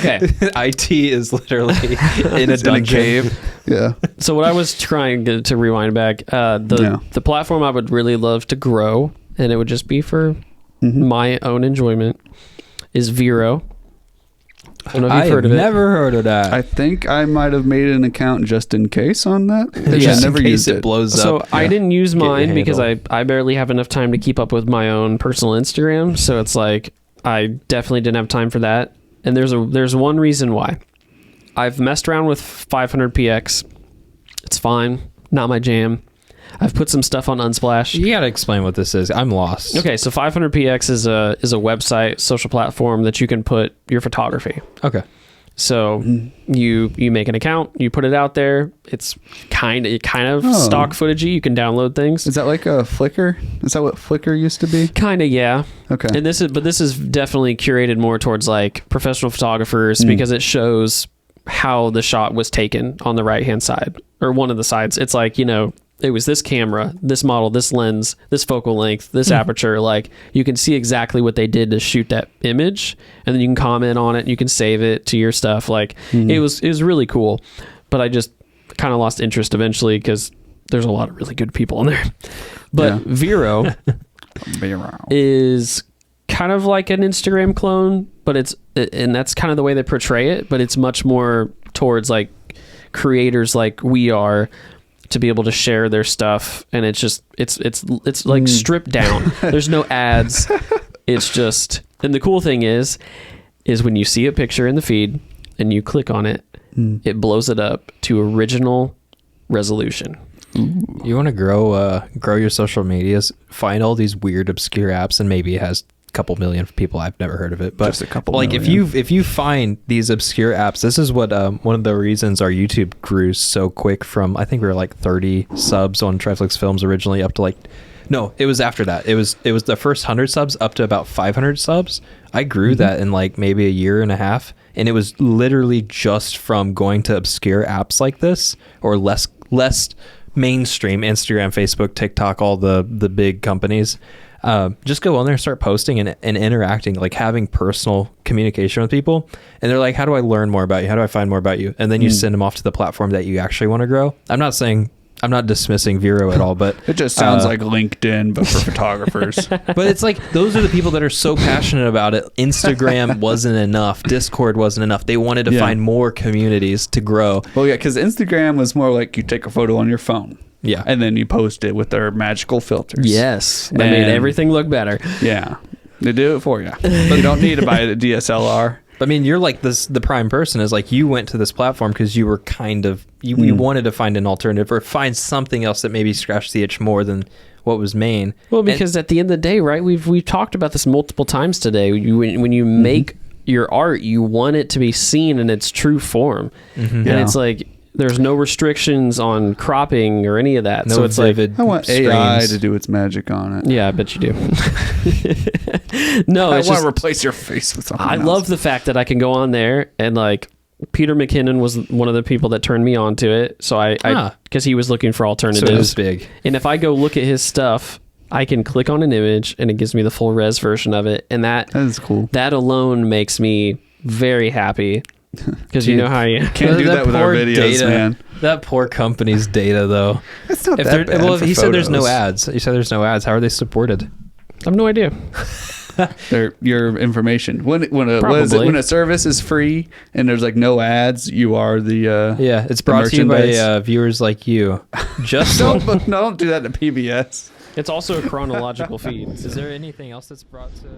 Okay. IT is literally in a dungeon. cave. Yeah. So what I was trying to rewind back, the platform I would really love to grow, and it would just be for my own enjoyment, is Vero. I don't know if you've heard of it. I've never heard of that. I think I might have made an account just in case on that. Just I never in case used it blows So up. I didn't use mine your because handle. I barely have enough time to keep up with my own personal Instagram. So it's like I definitely didn't have time for that. And there's one reason why. I've messed around with 500px. It's fine. Not my jam. I've put some stuff on Unsplash. You gotta explain what this is. I'm lost. Okay, so 500px is a website, social platform that you can put your photography. Okay. So you make an account, you put it out there. It's kind of stock footagey. You can download things. Is that like a Flickr? Is that what Flickr used to be? Kind of, yeah. Okay. And this is definitely curated more towards like professional photographers because it shows how the shot was taken on the right hand side or one of the sides. It's like, it was this camera, this model, this lens, this focal length, this aperture. Like you can see exactly what they did to shoot that image, and then you can comment on it. You can save it to your stuff. Like it was really cool, but I just kind of lost interest eventually because there's a lot of really good people in there. But Vero is kind of like an Instagram clone, but and that's kind of the way they portray it. But it's much more towards like creators like we are, to be able to share their stuff, and it's like stripped down. There's no ads. It's just, and the cool thing is when you see a picture in the feed and you click on it, it blows it up to original resolution. You want to grow your social medias, find all these weird obscure apps, and maybe it has a couple million people. I've never heard of it, but just a couple like million. if you find these obscure apps, this is what one of the reasons our YouTube grew so quick from, I think we were like 30 subs on TRIFLIX Films originally up to like, no, it was after that. It was the first 100 subs up to about 500 subs. I grew that in like maybe a year and a half, and it was literally just from going to obscure apps like this, or less mainstream Instagram, Facebook, TikTok, all the big companies. Just go on there and start posting and interacting, like having personal communication with people. And they're like, how do I learn more about you? How do I find more about you? And then you send them off to the platform that you actually want to grow. I'm not dismissing Vero at all, but it just sounds like LinkedIn, but for photographers. But it's like, those are the people that are so passionate about it. Instagram wasn't enough. Discord wasn't enough. They wanted to find more communities to grow. Well, yeah, because Instagram was more like you take a photo on your phone. Yeah. And then you post it with their magical filters. Yes. That made everything look better. Yeah. They do it for you. But you don't need to buy a DSLR. I mean, you're like the prime person is like, you went to this platform because you were kind of, you wanted to find an alternative or find something else that maybe scratched the itch more than what was main. Well, because at the end of the day, right, we've talked about this multiple times today. When you make your art, you want it to be seen in its true form. And it's like, there's no restrictions on cropping or any of that. No, so it's vivid I want screens. AI to do its magic on it. Yeah, I bet you do. No, I it's want just, to replace your face with something else. love the fact that I can go on there and like Peter McKinnon was one of the people that turned me on to it. So I because he was looking for alternatives. So it was big. And if I go look at his stuff, I can click on an image and it gives me the full res version of it. And that is cool. That alone makes me very happy. Because you know how you can't do that with our videos, data, man. That poor company's data, though. It's not that bad. Well, for he said there's no photos. ads. You said there's no ads. How are they supported? I have no idea. Your information. When Probably. when a service is free and there's like no ads, you are the Yeah, it's brought to you by merchandise. viewers like you. Just don't do that to PBS. It's also a chronological feed. Is there anything else that's brought to?